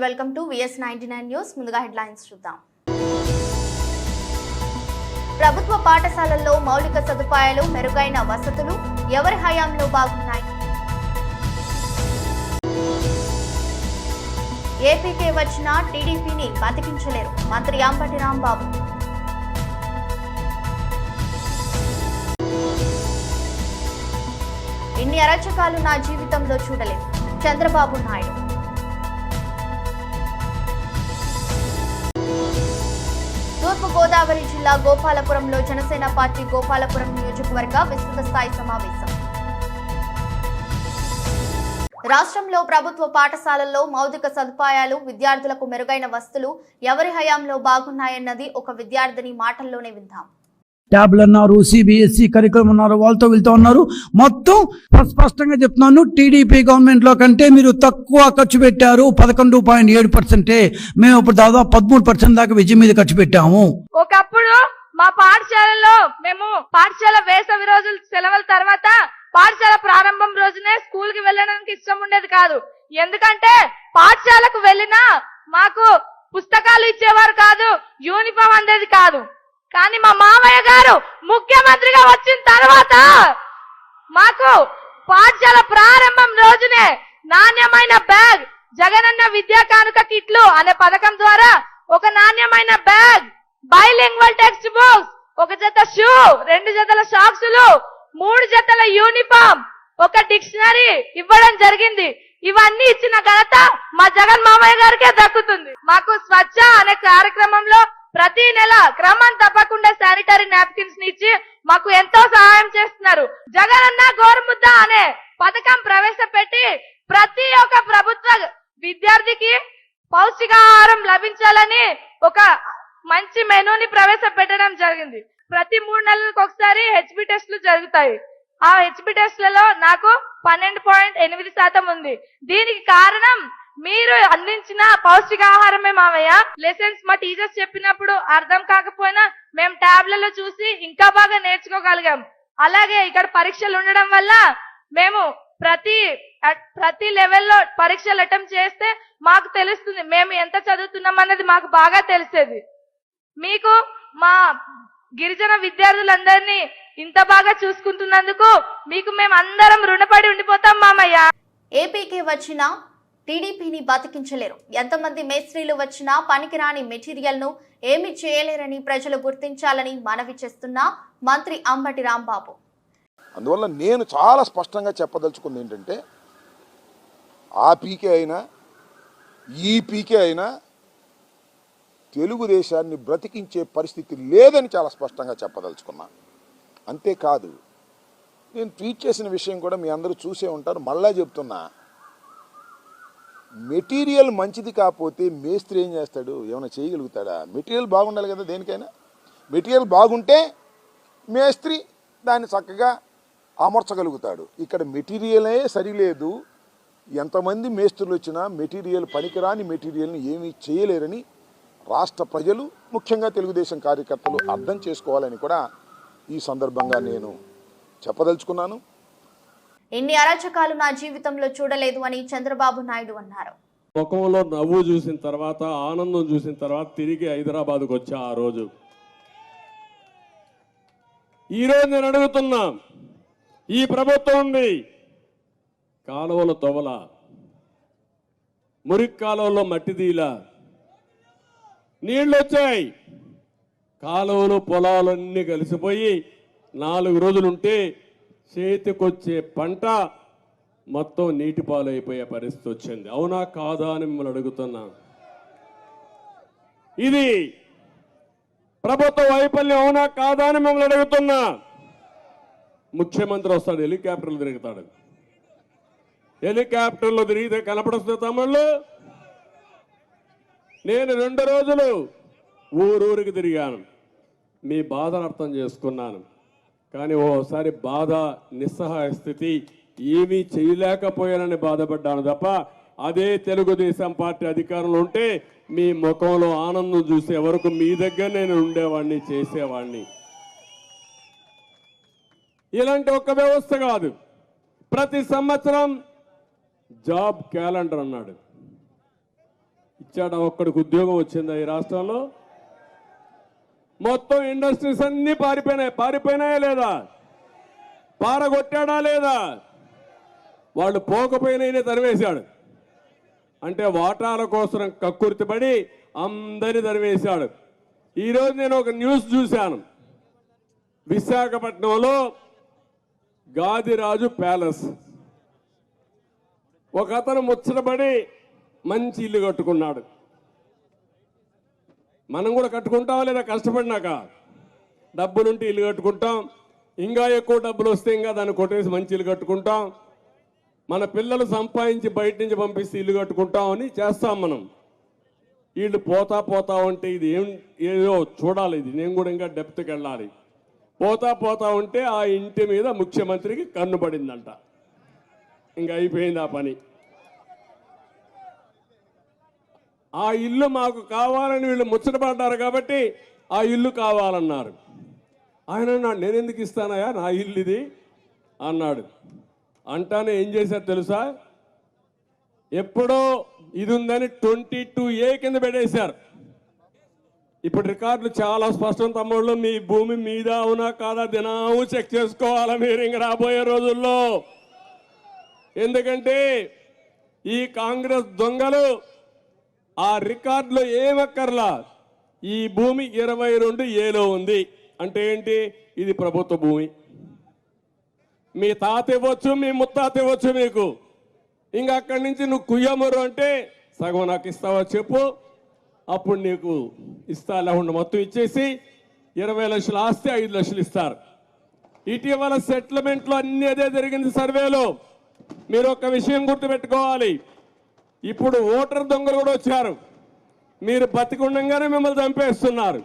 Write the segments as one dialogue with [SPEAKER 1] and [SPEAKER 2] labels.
[SPEAKER 1] Welcome to VS99 news. ముందుగా headlines చూద్దాం. ప్రభుత్వ పాఠశాలల్లో మౌలిక సదుపాయాలు, మెరుగైన వసతులు ఎవరి హయాంలో బాగున్నాయి? ఏపీకే వచ్చిన టీడీపీని బతికించలేరు మంత్రి అంబటి రాంబాబు. ఇన్ని అరాచకాలు నా జీవితంలో చూడలేదు చంద్రబాబు నాయుడు. తూర్పు గోదావరి జిల్లా గోపాలపురంలో జనసేన పార్టీ గోపాలపురం నియోజకవర్గ విస్తృత స్థాయి సమావేశం. రాష్ట్రంలో ప్రభుత్వ పాఠశాలల్లో మౌలిక సదుపాయాలు, విద్యార్థులకు మెరుగైన వసతులు ఎవరి హయాంలో బాగున్నాయన్నది ఒక విద్యార్థిని మాటల్లోనే విందాం.
[SPEAKER 2] ట్యాబ్లు అన్నారు, సిబిఎస్ఈ కరికులం ఉన్నారు, వాళ్ళతో వెళ్తూ ఉన్నారు. మొత్తం స్పష్టంగా చెప్తున్నాను, టీడీపీ గవర్నమెంట్ లో కంటే మీరు తక్కువ ఖర్చు పెట్టారు. 11.7%. మేము ఇప్పుడు దాదాపు 13% దాకా విజయం మీద ఖర్చు పెట్టాము.
[SPEAKER 3] ఒకప్పుడు మా పాఠశాలలో మేము పాఠశాల వేసవి రోజులు సెలవుల తర్వాత పాఠశాల ప్రారంభం రోజునే స్కూల్ కి వెళ్ళడానికి ఇష్టం ఉండేది కాదు. ఎందుకంటే పాఠశాలకు వెళ్ళినా మాకు పుస్తకాలు ఇచ్చేవారు కాదు, యూనిఫామ్ అందేది కాదు. కానీ మా మామయ్య గారు ముఖ్యమంత్రిగా వచ్చిన తర్వాత మాకు పాఠశాల ప్రారంభం రోజునే నాణ్యమైన బ్యాగ్, జగనన్న విద్యా కానుక కిట్లు అనే పథకం ద్వారా ఒక నాణ్యమైన బ్యాగ్, బైలింగ్వల్ టెక్స్ట్ బుక్స్, ఒక జత షూ, 2 జతల సాక్సులు, 3 జతల యూనిఫామ్, ఒక డిక్షనరీ ఇవ్వడం జరిగింది. ఇవన్నీ ఇచ్చిన ఘనత మా జగన్ మామయ్య గారికే దక్కుతుంది. మాకు స్వచ్ఛ అనే కార్యక్రమంలో ప్రతి నెల క్రమం తప్పకుండా శానిటరీ నాప్కిన్స్ ని ఇచ్చి మాకు ఎంతో సహాయం చేస్తున్నారు. జగనన్న గోరుముద్ద అనే పథకం ప్రవేశపెట్టి ప్రతి ఒక్క ప్రభుత్వ విద్యార్థికి పౌష్టికాహారం లభించాలని ఒక మంచి మెనూని ప్రవేశపెట్టడం జరిగింది. ప్రతి 3 నెలలకు ఒకసారి హెచ్బి టెస్టులు జరుగుతాయి. ఆ హెచ్బి టెస్టులలో నాకు 12.8% ఉంది. దీనికి కారణం మీరు అందించిన పౌష్టికాహారమే మావయ్య. లెసన్స్ మా టీచర్స్ చెప్పినప్పుడు అర్థం కాకపోయినా మేము ట్యాబ్లలో చూసి ఇంకా బాగా నేర్చుకోగలిగాం. అలాగే ఇక్కడ పరీక్షలు ఉండడం వల్ల మేము ప్రతి లెవెల్లో పరీక్షలు అటెంప్ట్ చేస్తే మాకు తెలుస్తుంది మేము ఎంత చదువుతున్నాం అన్నది మాకు బాగా తెలిసేది. మీకు మా గిరిజన విద్యార్థులందరినీ ఇంత బాగా చూసుకుంటున్నందుకు మీకు మేము అందరం రుణపడి ఉండిపోతాం మామయ్య.
[SPEAKER 1] ఏపీకి వచ్చిన టీడీపీని బతికించలేరు. ఎంతమంది మేస్త్రీలు వచ్చినా పనికిరాని మెటీరియల్ ను ఏమీ చేయలేరని ప్రజలు గుర్తించాలని మనవి చేస్తున్న మంత్రి అంబటి రాంబాబు.
[SPEAKER 4] అందువల్ల నేను చాలా స్పష్టంగా చెప్పదలుచుకుంది ఏంటంటే, ఆ పీకే అయినా ఈ పీకే అయినా తెలుగుదేశాన్ని బ్రతికించే పరిస్థితి లేదని చాలా స్పష్టంగా చెప్పదలుచుకున్నా. అంతేకాదు, నేను ట్వీట్ చేసిన విషయం కూడా మీ అందరూ చూసే ఉంటారు, మళ్ళా చెప్తున్నా. మెటీరియల్ మంచిది కాకపోతే మేస్త్రి ఏం చేస్తాడు? ఏమైనా చేయగలుగుతాడా? మెటీరియల్ బాగుండాలి కదా దేనికైనా. మెటీరియల్ బాగుంటే మేస్త్రి దాన్ని చక్కగా అమర్చగలుగుతాడు. ఇక్కడ మెటీరియలే సరిలేదు. ఎంతమంది మేస్త్రులు వచ్చినా మెటీరియల్ పనికిరాని మెటీరియల్ని ఏమీ చేయలేరని రాష్ట్ర ప్రజలు, ముఖ్యంగా తెలుగుదేశం కార్యకర్తలు అర్థం చేసుకోవాలని కూడా ఈ సందర్భంగా నేను చెప్పదలుచుకున్నాను.
[SPEAKER 1] ఇన్ని అరాచకాలు నా జీవితంలో చూడలేదు అని చంద్రబాబు నాయుడు అన్నారు.
[SPEAKER 5] ముఖంలో నవ్వు చూసిన తర్వాత, ఆనందం చూసిన తర్వాత తిరిగి హైదరాబాద్కు వచ్చా. ఆ రోజు ఈరోజు నేను అడుగుతున్నా, ఈ ప్రభుత్వం ఉంది, కాలువల తొవల, మురికి కాలువలో మట్టి తీల, నీళ్ళు వచ్చాయి, కాలువలు పొలాలన్నీ కలిసిపోయి 4 రోజులుంటే చేతికొచ్చే పంట మొత్తం నీటి పాలైపోయే పరిస్థితి వచ్చింది. అవునా కాదా అని మిమ్మల్ని అడుగుతున్నా. ఇది ప్రభుత్వ వైఫల్యం అవునా కాదా అని మిమ్మల్ని అడుగుతున్నా. ముఖ్యమంత్రి వస్తాడు, హెలికాప్టర్లు తిరుగుతాడు. హెలికాప్టర్లో తిరిగితే కనపడుతుంది తమిళ్ళు. నేను 2 రోజులు ఊరూరికి తిరిగాను, మీ బాధను అర్థం చేసుకున్నాను. కానీ ఓసారి బాధ, నిస్సహాయ స్థితి, ఏమీ చేయలేకపోయానని బాధపడ్డాను తప్ప, అదే తెలుగుదేశం పార్టీ అధికారంలో ఉంటే మీ ముఖంలో ఆనందం చూసే వరకు మీ దగ్గర నేను ఉండేవాడిని, చేసేవాడిని. ఇలాంటి ఒక వ్యవస్థ కాదు. ప్రతి సంవత్సరం జాబ్ క్యాలెండర్ అన్నాడు. ఇచ్చాడా? ఒక్కడికి ఉద్యోగం వచ్చిందా ఈ రాష్ట్రంలో? మొత్తం ఇండస్ట్రీస్ అన్నీ పారిపోయినాయా లేదా? పారగొట్టాడా లేదా? వాళ్ళు పోకపోయినా తరివేశాడు. అంటే వాటాల కోసం కక్కుర్తిపడి అందరినీ తరివేశాడు. ఈరోజు నేను ఒక న్యూస్ చూశాను. విశాఖపట్నంలో గాదిరాజు ప్యాలెస్ ఒక అతను ముచ్చటపడి మంచి ఇల్లు కట్టుకున్నాడు. మనం కూడా కట్టుకుంటామా లేదా? కష్టపడినాక డబ్బులుంటే ఇల్లు కట్టుకుంటాం, ఇంకా ఎక్కువ డబ్బులు వస్తే ఇంకా దాన్ని కొట్టేసి మంచి ఇల్లు కట్టుకుంటాం, మన పిల్లలు సంపాదించి బయట నుంచి పంపిస్తే ఇల్లు కట్టుకుంటామని చేస్తాం మనం. వీళ్ళు పోతా ఉంటే ఇది ఏదో చూడాలి, ఇది నేను కూడా ఇంకా డెప్త్కి వెళ్ళాలి. పోతా ఉంటే ఆ ఇంటి మీద ముఖ్యమంత్రికి కన్ను పడిందంట. ఇంకా అయిపోయింది ఆ పని. ఆ ఇల్లు మాకు కావాలని వీళ్ళు ముచ్చటపడ్డారు కాబట్టి ఆ ఇల్లు కావాలన్నారు. ఆయన అన్నాడు, నేను ఎందుకు ఇస్తానయా, నా ఇల్లు ఇది అన్నాడు. అంటానే ఏం చేశారు తెలుసా? ఎప్పుడో ఇది ఉందని 22A కింద పెట్టేశారు. ఇప్పుడు రికార్డులు చాలా స్పష్టం తమ్ముళ్ళు. మీ భూమి మీద అవునా కాదా దినాము చెక్ చేసుకోవాలా మీరు ఇంక రాబోయే రోజుల్లో. ఎందుకంటే ఈ కాంగ్రెస్ దొంగలు ఆ రికార్డులో ఏమక్కర్లా, ఈ భూమి 22Aలో ఉంది అంటే ఏంటి? ఇది ప్రభుత్వ భూమి. మీ తాత ఇవ్వచ్చు, మీ ముత్తాత ఇవ్వచ్చు మీకు. ఇంకా అక్కడి నుంచి నువ్వు కుయ్యమరు అంటే సగం నాకు ఇస్తావా చెప్పు, అప్పుడు నీకు ఇస్తా. లేకుండా మొత్తం ఇచ్చేసి 20 లక్షల ఆస్తి 5 లక్షలు ఇస్తారు. ఇటీవల సెటిల్మెంట్లో అన్ని అదే జరిగింది సర్వేలో. మీరు ఒక విషయం గుర్తుపెట్టుకోవాలి, ఇప్పుడు ఓటర్ దొంగలు కూడా వచ్చారు. మీరు బతికుండగానే మిమ్మల్ని చంపేస్తున్నారు.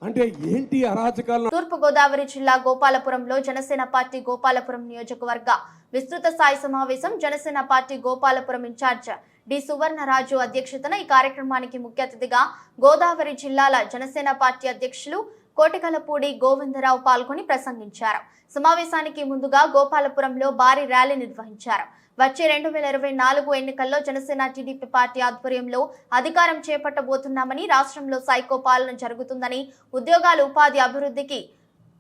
[SPEAKER 5] అంటే ఏంటి అరాచకాలు?
[SPEAKER 1] తూర్పు గోదావరి జిల్లా గోపాలపురంలో జనసేన పార్టీ గోపాలపురం నియోజకవర్గ విస్తృత స్థాయి సమావేశం. Janasena party Gopalapuram incharge D Suvarnaraju అధ్యక్షతన ఈ కార్యక్రమానికి ముఖ్య అతిథిగా గోదావరి జిల్లాల జనసేన పార్టీ అధ్యక్షులు కోటికలపూడి గోవిందరావు పాల్గొని ప్రసంగించారు. సమావేశానికి ముందుగా గోపాలపురంలో భారీ ర్యాలీ నిర్వహించారు. వచ్చే 2024 ఎన్నికల్లో జనసేన టీడీపీ పార్టీ ఆధ్వర్యంలో అధికారం చేపట్టబోతున్నామని, రాష్ట్రంలో సైకో పాలన జరుగుతుందని, ఉద్యోగాలు ఉపాధి అభివృద్ధికి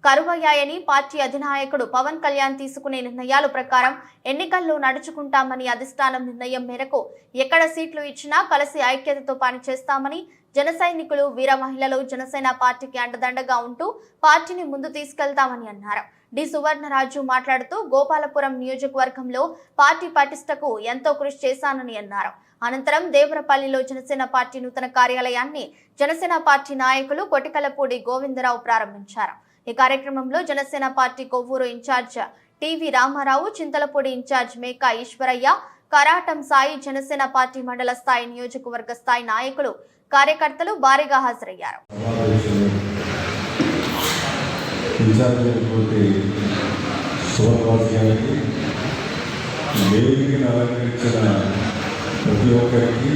[SPEAKER 1] కరువయ్యాయని, పార్టీ అధినాయకుడు పవన్ కళ్యాణ్ తీసుకునే నిర్ణయాల ప్రకారం ఎన్నికల్లో నడుచుకుంటామని, అధిష్టానం నిర్ణయం మేరకు ఎక్కడ సీట్లు ఇచ్చినా కలిసి ఐక్యతతో పనిచేస్తామని, జన సైనికులు, వీర మహిళలు జనసేన పార్టీకి అండదండగా ఉంటూ పార్టీని ముందు తీసుకెళ్తామని అన్నారు. డి సువర్ణరాజు మాట్లాడుతూ గోపాలపురం నియోజకవర్గంలో పార్టీ పటిష్టకు ఎంతో కృషి చేశానని అన్నారు. అనంతరం దేవరపల్లిలో జనసేన పార్టీ నూతన కార్యాలయాన్ని జనసేన పార్టీ నాయకులు కొటికలపూడి గోవిందరావు ప్రారంభించారు. ఈ కార్యక్రమంలో Janasena party Kovvur incharge TV Ramarao, Chintalapudi incharge Meka Eswaraiah, Karatam Sai, Janasena party మండల స్థాయి, నియోజకవర్గ స్థాయి నాయకులు, కార్యకర్తలు భారీగా హాజరయ్యారు.
[SPEAKER 6] వేదికను అలంకరించిన ప్రతి ఒక్కరికి,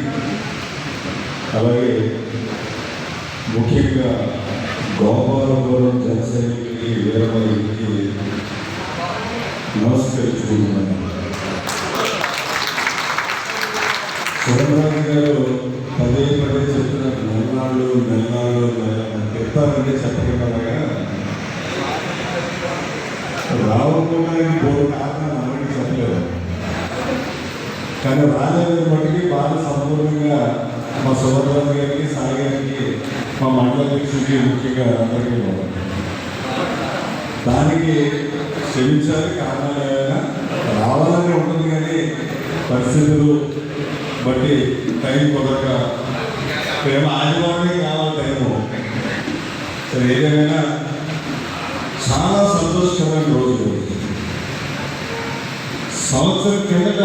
[SPEAKER 6] అలాగే ముఖ్యంగా గోపాలపురం జనసైనికులకి, వీరమహిళకి నమస్కరించుకుంటున్నాను. సుబ్రహ్మణ్య గారు పదే చెప్తున్నారు, నెలనాళ్ళు చెప్తారంటే చెప్పగలగా రావడానికి బోర్డు కారణం అందరికీ చెప్పలేదు. కానీ రాజేంద్ర మట్టికి బాగా సంపూర్ణంగా మా సుబ్రహ్మణ్య గారికి, సాయి గారికి, మా మండల అధ్యక్షుడికి, ముఖ్యంగా అందరికీ బాగుంది. దానికి క్షమించాలి, కారణాలు ఏమైనా రావాలని ఉంటుంది కానీ పరిస్థితులు బట్టి టైం కుదరక ప్రేమ ఆదివారమే కావాలి టైము. సరే, ఏదేమైనా చాలా సంతోషకరమైన రోజు. సంవత్సరం కిందట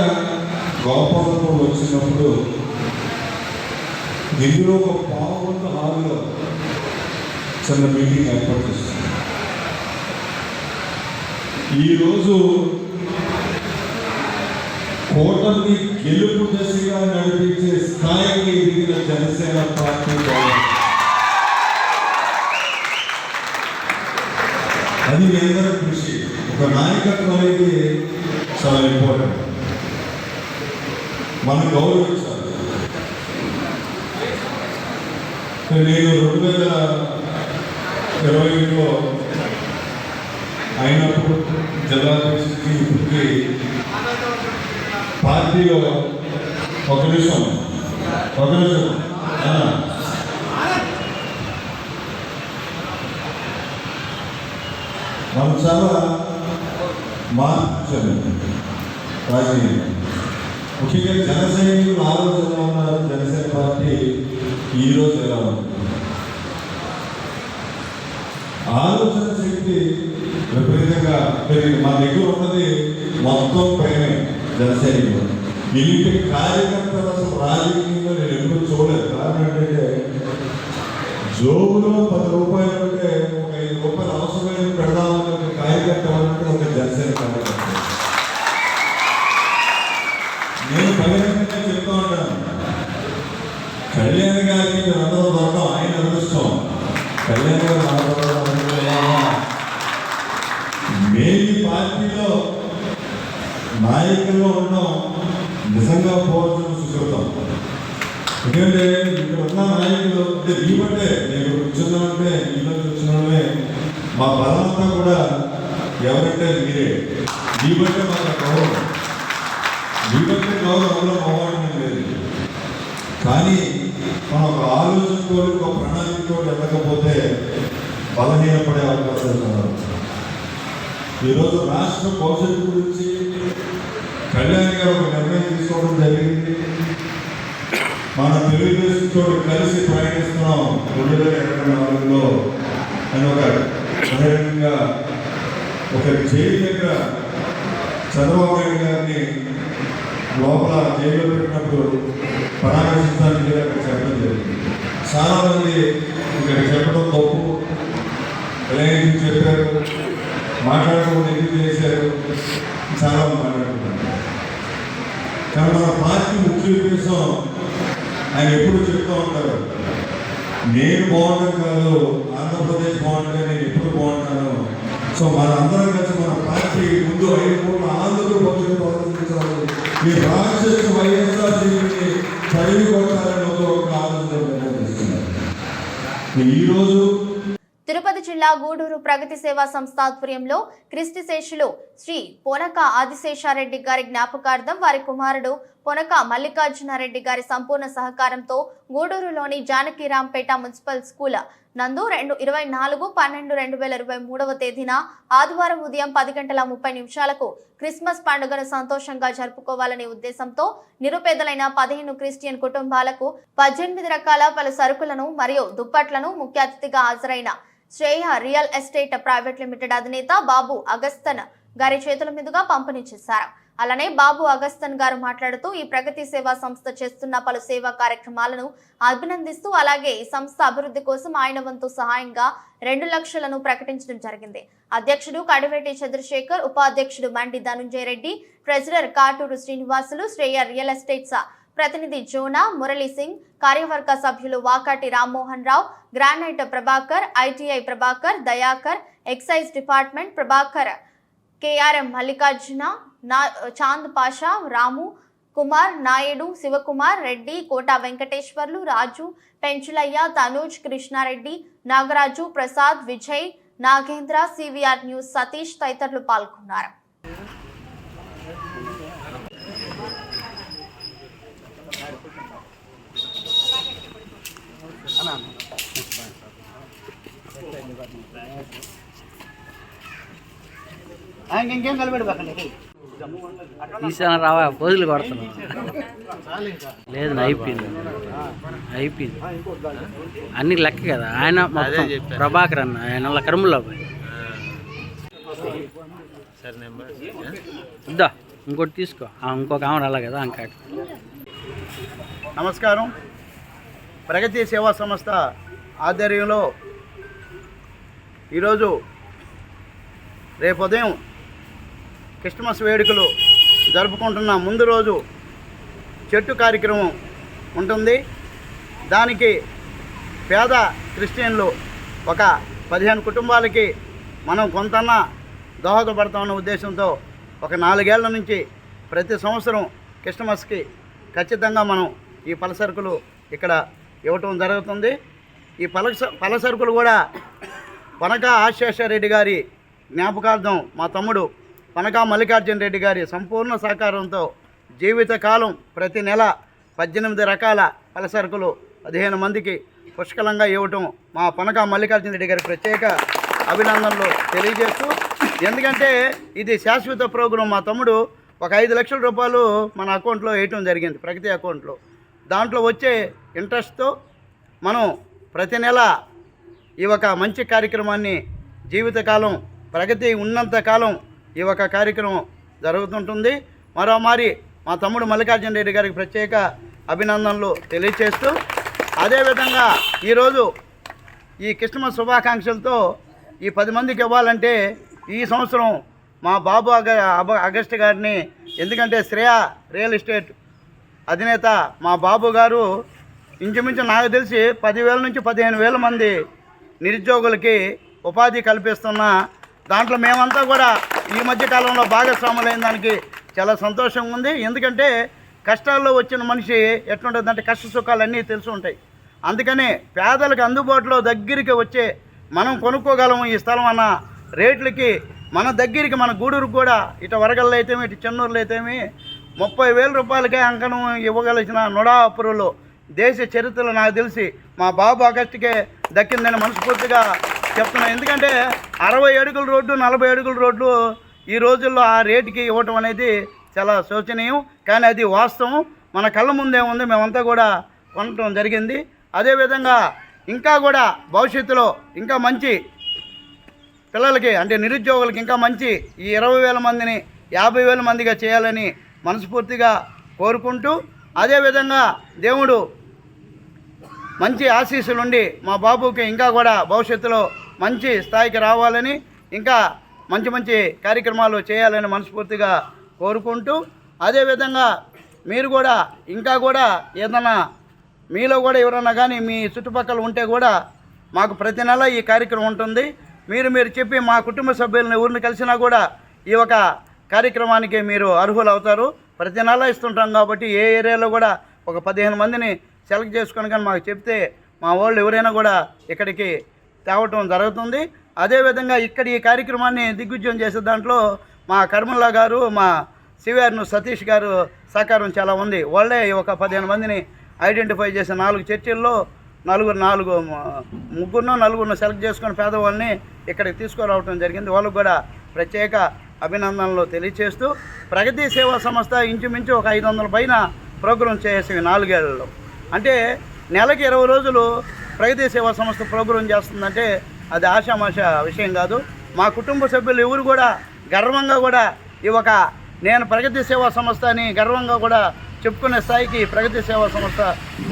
[SPEAKER 6] గోపాలపురం వచ్చినప్పుడు ఢిల్లీలో ఒక పావుగంట హాల్లో చిన్న మీటింగ్ ఏర్పాటు చేస్తాం. ఈరోజు కూటమి గెలుపు దశగా నడిపించే స్థాయికి ఎదిగిన జనసేన పార్టీ. అది మీ అందరి కృషి. ఒక నాయకత్వం అనేది చాలా ఇంపార్టెంట్. మనం గౌరవించాలి. నేను 2020లో అయినప్పుడు జిల్లా పరిషత్కి ఇప్పటికి పార్టీలో ఒక నిమిషం మనం చాలా మార్చాము రాజకీయం. ముఖ్యంగా జన సైనికులు ఆలోచన ఉన్నారు. జనసేన పార్టీ ఈరోజు ఎలా ఉంది? ఆలోచన శక్తి విపరీతంగా పెరిగింది. మా దగ్గర ఉన్నది మొత్తం పైన జనసైనికులు. ఇంటి కార్యకర్తలు అసలు రాజకీయంలో నేను ఎప్పుడు చూడలేదు. కారణం ఏంటంటే జోబులో 10 రూపాయలు ఉంటే ఒక 5 రూపాయలు అవసరమైన పెడదామని ఒక కార్యకర్త ఉన్నట్టు ఒక జనసేన కార్యకర్త. నేను బహిరంగంగా చెప్తా ఉంటాను, కళ్యాణ్ గారికి అందరూ దొరకడం ఆయన అదృష్టం. కళ్యాణ్ గారు మేము ఈ పార్టీలో నాయకుల్లో ఉండడం నిజంగా పోవాల్సిన సుకృతం. ఎందుకంటే ఇక్కడ ఉన్న నాయకులు అంటే మీ బట్టే నేను కూర్చున్నామంటే మీలో కూర్చున్నామే మా బలమంతా కూడా ఎవరంటే మీరే. మీ బట్టే మాకు గౌరవం, మీ బట్టే గౌరవం అందులో మొహమాటం లేదు. కానీ మనం ఒక ఆలోచనతో ఒక ప్రణాళికతో వెళ్ళకపోతే బలహీనపడే అవకాశాలు ఉన్నారు. ఈరోజు రాష్ట్ర భవిష్యత్తు గురించి కళ్యాణ్ గారు ఒక నిర్ణయం తీసుకోవడం జరిగింది. మన తెలుగుదేశంతో కలిసి ప్రయాణిస్తున్నాం 2024లో అని ఒక బహిరంగంగా ఒక జైలు దగ్గర చంద్రబాబు నాయుడు గారిని లోపల జైల్లో పెట్టినప్పుడు పరామర్శించడానికి అక్కడ చెప్పడం జరిగింది. చాలామంది ఇక్కడ చెప్పడం తప్పు, ఎలాగైతే చెప్పారు, మాట్లాడకుండా ఎందుకు చేశారు, చాలా మాట్లాడుతున్నారు. కానీ మన పార్టీ ముఖ్య ఉద్దేశం ఆయన ఎప్పుడు చెప్తూ ఉంటారు, నేను బాగుంటాను కాదు, ఆంధ్రప్రదేశ్ బాగుంటే నేను ఎప్పుడు బాగుంటాను. సో మన అందరం కలిసి మన పార్టీ ముందు 5 కోట్ల ఆంధ్రప్రదేశ్ ప్రవర్తించాలి. ఈ రాక్షస వైఎస్ఆర్సీపీని చదివి కొట్టాలని ఒక ఆలోచన నిర్ణయిస్తున్నారు. ఈరోజు
[SPEAKER 1] తిరుపతి జిల్లా గూడూరు ప్రగతి సేవా సంస్థ ఆధ్వర్యంలో క్రిస్టి శేషులు శ్రీ పొనక ఆదిశేషారెడ్డి గారి జ్ఞాపకార్థం వారి కుమారుడు పొనక మల్లికార్జునారెడ్డి గారి సంపూర్ణ సహకారంతో గూడూరులోని జానకీరాంపేట మున్సిపల్ స్కూల్ నందు 24/12/2023 తేదీన ఆదివారం ఉదయం 10:30 క్రిస్మస్ పండుగను సంతోషంగా జరుపుకోవాలనే ఉద్దేశంతో నిరుపేదలైన 15 క్రిస్టియన్ కుటుంబాలకు 18 రకాల పలు సరుకులను మరియు దుప్పట్లను ముఖ్య అతిథిగా హాజరైన Shreya real estate private limited అధినేత బాబు అగస్తన్ గారి చేతుల మీదుగా పంపిణీ చేశారు. అలానే బాబు అగస్తన్ గారు మాట్లాడుతూ ఈ ప్రగతి సేవా సంస్థ చేస్తున్న పలు సేవా కార్యక్రమాలను అభినందిస్తూ అలాగే ఈ సంస్థ అభివృద్ధి కోసం ఆయన వంతు సహాయంగా 2 లక్షలను ప్రకటించడం జరిగింది. అధ్యక్షుడు కడివేటి చంద్రశేఖర్, ఉపాధ్యక్షుడు Mandi Dhanunjaya Reddy, treasurer Katuru Srinivasulu, Shreya real estates ప్రతినిధి జోనా మురళీ సింగ్, కార్యవర్గ సభ్యులు Vakati Rammohan Rao, granite Prabhakar, ITI Prabhakar, Dayakar, excise department Prabhakar, KRM Mallikarjuna, Chand Pasha, Ramu Kumar, Naidu, Sivakumar Reddy, Kota Venkateswarlu, Raju, Penchulaiah, Tanuj, Krishna Reddy, Nagaraju, Prasad, Vijay, Nagendra, CVR news Satish తదితరులు పాల్గొన్నారు.
[SPEAKER 7] ఇంకేం కలిపెడకండి
[SPEAKER 8] ఈసారి రావా పోజులు కొడుతున్నాం లేదు అయిపోయింది అన్ని లెక్క కదా. ఆయన మొత్తం ప్రభాకర్ అన్న ఆయన వాళ్ళ కర్మలో వద్దా ఇంకోటి తీసుకో, ఇంకొక ఆమె రాలే కదా అంకా.
[SPEAKER 7] నమస్కారం. ప్రగతి సేవా సంస్థ ఆధ్వర్యంలో ఈరోజు రేపు ఉదయం క్రిస్మస్ వేడుకలు జరుపుకుంటున్న ముందు రోజు చెట్టు కార్యక్రమం ఉంటుంది. దానికి పేద క్రిస్టియన్లు ఒక 15 కుటుంబాలకి మనం కొంతన్నా దోహదపడతామన్న ఉద్దేశంతో ఒక 4 ఏళ్ల నుంచి ప్రతి సంవత్సరం క్రిస్మస్కి ఖచ్చితంగా మనం ఈ పలసరుకులు ఇక్కడ ఇవ్వటం జరుగుతుంది. ఈ పల సరుకులు కూడా పనక ఆశేషరెడ్డి గారి జ్ఞాపకార్థం మా తమ్ముడు పనక మల్లికార్జున రెడ్డి గారి సంపూర్ణ సహకారంతో జీవితకాలం ప్రతి నెల 18 రకాల పల సరుకులు 15 మందికి పుష్కలంగా ఇవ్వటం మా పనక మల్లికార్జున రెడ్డి గారి ప్రత్యేక అభినందనలు తెలియజేస్తూ, ఎందుకంటే ఇది శాశ్వత ప్రోగ్రాం. మా తమ్ముడు ఒక 5 లక్షల రూపాయలు మన అకౌంట్లో వేయటం జరిగింది, ప్రగతి అకౌంట్లో. దాంట్లో వచ్చే ఇంట్రెస్ట్తో మనం ప్రతి నెల ఈ ఒక మంచి కార్యక్రమాన్ని జీవితకాలం ప్రగతి ఉన్నంతకాలం ఈ ఒక కార్యక్రమం జరుగుతుంటుంది. మరోమారి మా తమ్ముడు మల్లికార్జున రెడ్డి గారికి ప్రత్యేక అభినందనలు తెలియజేస్తూ, అదేవిధంగా ఈరోజు ఈ క్రిస్మస్ శుభాకాంక్షలతో ఈ 10 మందికి ఇవ్వాలంటే ఈ సంవత్సరం మా బాబు అగస్ట్ గారిని, ఎందుకంటే శ్రేయ రియల్ ఎస్టేట్ అధినేత మా బాబు గారు ఇంచుమించు నాకు తెలిసి 10,000 నుంచి 15,000 మంది నిరుద్యోగులకి ఉపాధి కల్పిస్తున్న దాంట్లో మేమంతా కూడా ఈ మధ్యకాలంలో భాగస్వాములైన దానికి చాలా సంతోషంగా ఉంది. ఎందుకంటే కష్టాల్లో వచ్చిన మనిషి ఎట్లుంటుందంటే కష్ట సుఖాలన్నీ తెలిసి ఉంటాయి. అందుకని పేదలకు అందుబాటులో దగ్గరికి వచ్చే మనం కొనుక్కోగలము ఈ స్థలం అన్న రేట్లకి మన దగ్గరికి మన గూడూరుకు కూడా ఇటు వరగల్లో అయితేమి ఇటు చెన్నూరులో అయితేమి 30,000 రూపాయలకే అంకణం ఇవ్వగలిసిన నొడాపురులు దేశ చరిత్రలో నాకు తెలిసి మా బాబు ఆగస్టుకే దక్కిందని మనస్ఫూర్తిగా చెప్తున్నాను. ఎందుకంటే 60 అడుగుల రోడ్డు 40 అడుగుల రోడ్లు ఈ రోజుల్లో ఆ రేటుకి ఇవ్వటం అనేది చాలా శోచనీయం. కానీ అది వాస్తవం, మన కళ్ళ ముందే ఉంది, మేమంతా కూడా కొనటం జరిగింది. అదేవిధంగా ఇంకా కూడా భవిష్యత్తులో ఇంకా మంచి పిల్లలకి అంటే నిరుద్యోగులకి ఇంకా మంచి ఈ 20,000 మందిని 50,000 మందిగా చేయాలని మనస్ఫూర్తిగా కోరుకుంటూ, అదేవిధంగా దేవుడు మంచి ఆశీస్సులుండి మా బాబుకి ఇంకా కూడా భవిష్యత్తులో మంచి స్థాయికి రావాలని, ఇంకా మంచి మంచి కార్యక్రమాలు చేయాలని మనస్ఫూర్తిగా కోరుకుంటూ, అదేవిధంగా మీరు కూడా ఇంకా కూడా ఏదన్నా మీలో కూడా ఎవరన్నా కానీ మీ చుట్టుపక్కల ఉంటే కూడా మాకు ప్రతి నెల ఈ కార్యక్రమం ఉంటుంది. మీరు చెప్పి మా కుటుంబ సభ్యులను ఊరిని కలిసినా కూడా ఈ ఒక కార్యక్రమానికి మీరు అర్హులు అవుతారు. ప్రతి నెల ఇస్తుంటాం కాబట్టి ఏ ఏరియాలో కూడా ఒక 15 మందిని సెలెక్ట్ చేసుకొని కానీ మాకు చెప్తే మా వాళ్ళు ఎవరైనా కూడా ఇక్కడికి తేవటం జరుగుతుంది. అదేవిధంగా ఇక్కడ ఈ కార్యక్రమాన్ని దిగ్విజయం చేసే దాంట్లో మా కర్మల్లా గారు, మా సివిఆర్ను సతీష్ గారు సహకారం చాలా ఉంది. వాళ్ళే ఒక 15 మందిని ఐడెంటిఫై చేసే 4 చర్చిల్లో ముగ్గురును సెలెక్ట్ చేసుకొని పేదవాళ్ళని ఇక్కడికి తీసుకురావడం జరిగింది. వాళ్ళకు కూడా ప్రత్యేక అభినందనలు తెలియజేస్తూ, ప్రగతి సేవా సంస్థ ఇంచుమించు ఒక 500 పైన ప్రోగ్రాం చేసేవి 4 ఏళ్లలో. అంటే నెలకి 20 రోజులు ప్రగతి సేవా సంస్థ ప్రోగ్రాం చేస్తుందంటే అది ఆషామాష విషయం కాదు. మా కుటుంబ సభ్యులు ఎవరు కూడా గర్వంగా కూడా ఈ ఒక నేను ప్రగతి సేవా సంస్థ అని గర్వంగా కూడా చెప్పుకునే స్థాయికి ప్రగతి సేవా సంస్థ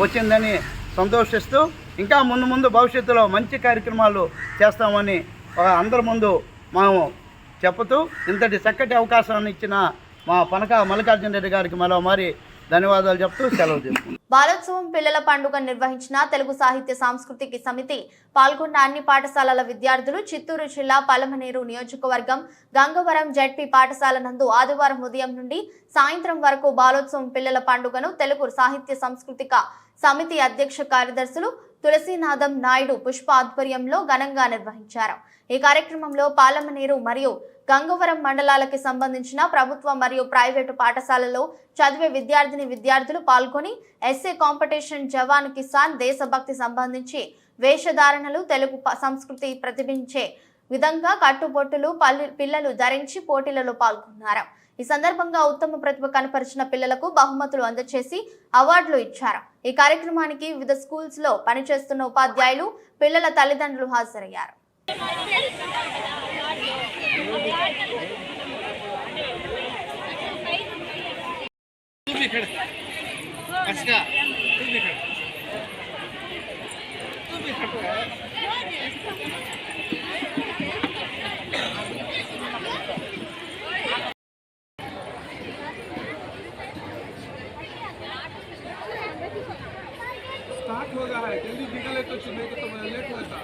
[SPEAKER 7] వచ్చిందని సంతోషిస్తూ, ఇంకా ముందు భవిష్యత్తులో మంచి కార్యక్రమాలు చేస్తామని అందరి ముందు మేము చెప్పుతూ, ఇంతటి చక్కటి అవకాశాన్ని ఇచ్చిన మా పనక మల్లికార్జున రెడ్డి గారికి మరోమారి ధన్యవాదాలు చెప్తూ సెలవు తీసుకుంటాం.
[SPEAKER 1] బాలోత్సవం పిల్లల పండుగ నిర్వహించిన తెలుగు సాహిత్య సాంస్కృతిక సమితి పాల్గొన్న అన్ని పాఠశాలల విద్యార్థులు చిత్తూరు జిల్లా పలమనేరు నియోజకవర్గం గంగవరం జడ్పీ పాఠశాల నందు ఆదివారం ఉదయం నుండి సాయంత్రం వరకు బాలోత్సవం పిల్లల పండుగను తెలుగు సాహిత్య సాంస్కృతిక సమితి అధ్యక్ష కార్యదర్శులు తులసీనాథం నాయుడు పుష్ప ఆధ్వర్యంలో ఘనంగా నిర్వహించారు. ఈ కార్యక్రమంలో పాలమనేరు మరియు గంగవరం మండలాలకు సంబంధించిన ప్రభుత్వ మరియు ప్రైవేటు పాఠశాలలో చదివే విద్యార్థులు పాల్గొని ఎస్ఏ కాంపిటీషన్, జవాన్ కిసాన్, దేశభక్తి సంబంధించి వేషధారణలు, తెలుగు సంస్కృతి ప్రతిబింబించే విధంగా కట్టుబొట్టులు పిల్లలు ధరించి పోటీలలో పాల్గొన్నారు. ఈ సందర్భంగా ఉత్తమ ప్రతిభ కనపరిచిన పిల్లలకు బహుమతులు అందజేసి అవార్డులు ఇచ్చారు. ఈ కార్యక్రమానికి వివిధ స్కూల్స్ లో పనిచేస్తున్న ఉపాధ్యాయులు, పిల్లల తల్లిదండ్రులు హాజరయ్యారు.
[SPEAKER 9] स्टार्ट हो रहा है, जल्दी निकले तो चुने के तो लेट होता।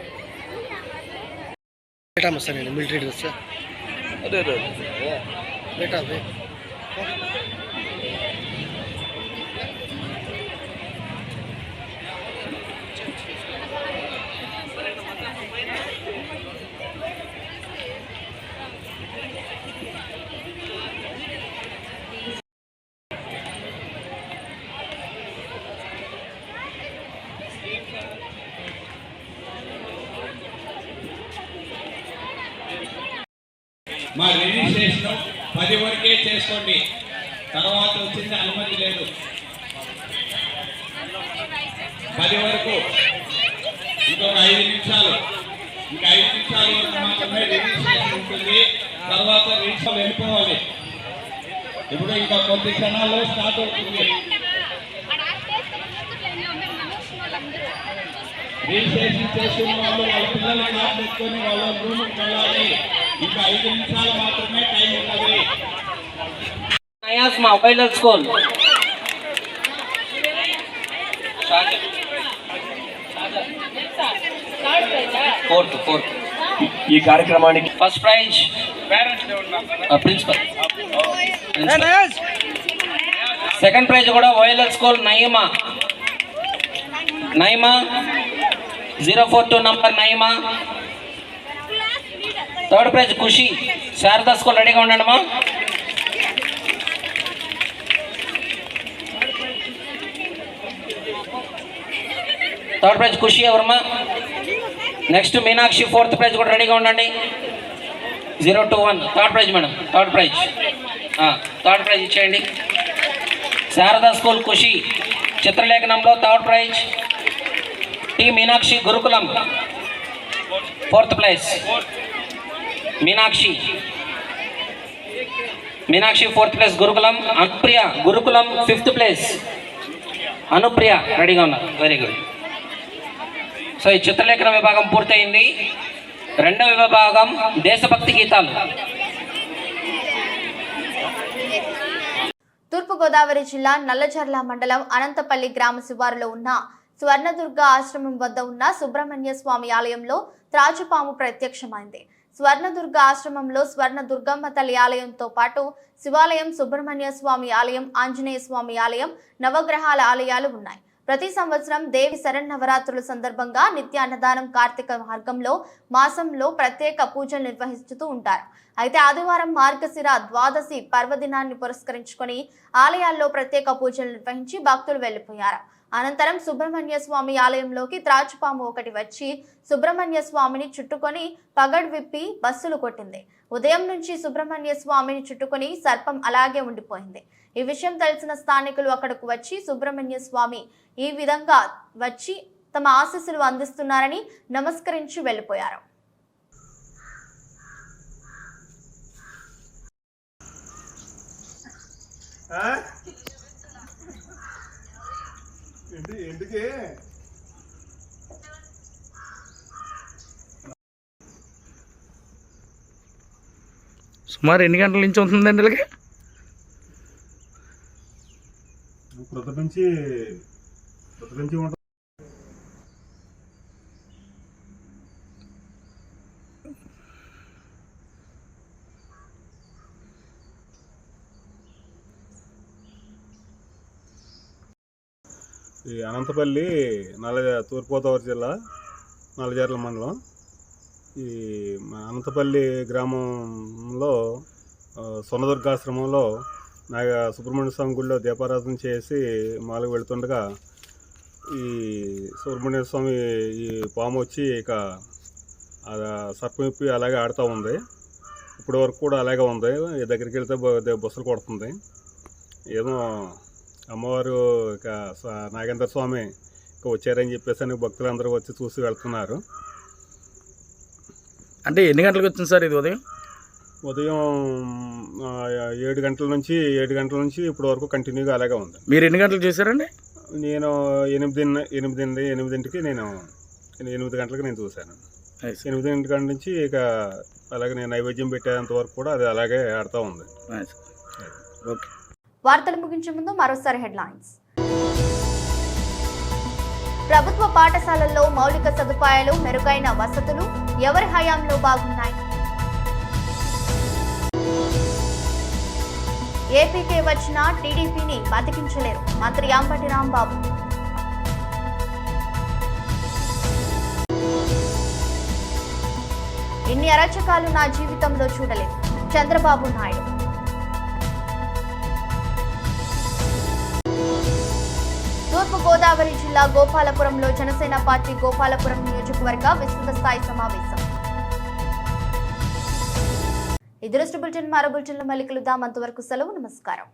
[SPEAKER 10] बेटा मस्त नहीं मिलिट्री ड्रेस से अरे बेटा बे
[SPEAKER 9] మా రిజిస్ట్రేషన్ 10 వరకే చేసుకోండి, తర్వాత వచ్చింది అనుమతి లేదు. 10 వరకు ఇంకొక 5 నిమిషాలు, ఇంకా 5 నిమిషాల వరకు మాత్రమే రిజిస్ట్రేషన్ ఉంటుంది. తర్వాత రిజిస్టర్ వెళ్ళిపోవాలి. ఇప్పుడు ఇంకా కొద్ది క్షణాల్లో స్టార్ట్ అవుతుంది. రిజిస్ట్రేషన్ చేసుకున్న వాళ్ళు వాళ్ళ పిల్లలు క్లాస్ పెట్టుకొని వాళ్ళ రూమ్కి వెళ్ళాలి. ఇంకా 5 నిమిషాలు మాత్రమే టైం ఉన్నది.
[SPEAKER 8] మొబైల్ స్కూల్ ఫోర్త్
[SPEAKER 5] ఈ కార్యక్రమానికి
[SPEAKER 8] first prize principal. Second prize కూడా OLL school Nayeema 042 number Nayeema. Third prize Khushi Sharada school. రెడీగా ఉండండి అమ్మా. థర్డ్ ప్రైజ్ ఖుషి ఎవరమ్మా? నెక్స్ట్ మీనాక్షి. ఫోర్త్ ప్రైజ్ కూడా రెడీగా ఉండండి. 021 third prize madam. Third prize ఇచ్చేయండి. శారదా స్కూల్ ఖుషి చిత్రలేఖనంలో third prize. T Meenakshi Gurukulam fourth place. Meenakshi fourth place Gurukulam. Anupriya గురుకులం ఫిఫ్త్ ప్లేస్. అనుప్రియ రెడీగా ఉన్నారు. Very good. సో ఈ చిత్రలేఖన విభాగం పూర్తయింది. రెండవ విభాగం దేశభక్తి గీతాలు.
[SPEAKER 1] తూర్పుగోదావరి జిల్లా నల్లజర్ల మండలం అనంతపల్లి గ్రామ శివారులో ఉన్న స్వర్ణదుర్గ ఆశ్రమం వద్ద ఉన్న సుబ్రహ్మణ్య స్వామి ఆలయంలో త్రాచుపాము ప్రత్యక్షమైంది. స్వర్ణదుర్గ ఆశ్రమంలో స్వర్ణ దుర్గమ్మ తల్లి ఆలయంతో పాటు శివాలయం, సుబ్రహ్మణ్య స్వామి ఆలయం, ఆంజనేయ స్వామి ఆలయం, నవగ్రహాల ఆలయాలు ఉన్నాయి. ప్రతి సంవత్సరం దేవి శరన్నవరాత్రుల సందర్భంగా నిత్య అన్నదానం, కార్తీక మాసంలో ప్రత్యేక పూజలు నిర్వహిస్తూ ఉంటారు. అయితే ఆదివారం మార్గశిర ద్వాదశి పర్వదినాన్ని పురస్కరించుకొని ఆలయాల్లో ప్రత్యేక పూజలు నిర్వహించి భక్తులు వెళ్లిపోయారు. అనంతరం సుబ్రహ్మణ్య స్వామి ఆలయంలోకి త్రాచుపాము ఒకటి వచ్చి సుబ్రహ్మణ్య స్వామిని చుట్టుకొని పగడ్ విప్పి బస్సులు కొట్టింది. ఉదయం నుంచి సుబ్రహ్మణ్య స్వామిని చుట్టుకొని సర్పం అలాగే ఉండిపోయింది. ఈ విషయం తెలిసిన స్థానికులు అక్కడకు వచ్చి సుబ్రహ్మణ్య స్వామి ఈ విధంగా వచ్చి తమ ఆశీస్సులు అందిస్తున్నారని నమస్కరించి వెళ్లిపోయారు.
[SPEAKER 8] సుమారు ఎన్ని గంటల నుంచి ఉంటుందండి ఇలాగే?
[SPEAKER 6] పొద్దు నుంచి ఉంటుంది. ఈ అనంతపల్లి తూర్పుగోదావరి జిల్లా నల్లజర్ల మండలం. ఈ అనంతపల్లి గ్రామంలో స్వర్ణదుర్గాశ్రమంలో సుబ్రహ్మణ్య స్వామి గుడిలో దీపారాధన చేసి మాలకు వెళుతుండగా ఈ సుబ్రహ్మణ్య స్వామి ఈ పాము వచ్చి ఇక సర్పం ఇప్పి అలాగే ఆడుతూ ఉంది. ఇప్పటి వరకు కూడా అలాగే ఉంది. దగ్గరికి వెళ్తే బస్సులు కొడుతుంది. ఏమో అమ్మవారు ఇక నాగేంద్ర స్వామి ఇక వచ్చారని చెప్పేసి అని భక్తులందరూ వచ్చి చూసి వెళ్తున్నారు.
[SPEAKER 8] అంటే ఎన్ని గంటలకు వచ్చింది సార్ ఇది?
[SPEAKER 6] ఉదయం 7 గంటల నుంచి ఇప్పటి వరకు కంటిన్యూగా అలాగే ఉంది.
[SPEAKER 8] మీరు ఎన్ని గంటలు చేశారండి?
[SPEAKER 6] నేను 8ంటికి నేను 8 గంటలకు నేను చూశాను. 8 గంటల నుంచి ఇక అలాగే నేను నైవేద్యం పెట్టేంత వరకు కూడా అది అలాగే ఆడుతూ ఉంది.
[SPEAKER 8] ఓకే.
[SPEAKER 1] వార్తలు ముగించే ముందు మరోసారి హెడ్లైన్స్. ప్రభుత్వ పాఠశాలల్లో మౌలిక సదుపాయాలు, మెరుగైన వసతులు ఎవరి హయాంలో బాగున్నాయి? ఏపీకే వచ్చిన టీడీపీని బతికించలేరు మంత్రి అంబటి రాంబాబు. ఇన్ని అరాచకాలు నా జీవితంలో చూడలేదు చంద్రబాబు నాయుడు. తూర్పుగోదావరి జిల్లా గోపాలపురంలో జనసేన పార్టీ గోపాలపురం నియోజకవర్గ విస్తృత స్థాయి సమావేశం. ఈ దృష్టి బులెటిన్ మరో బులెటిన్లో మళ్ళీ కలుద్దాం. అంతవరకు సెలవు. నమస్కారం.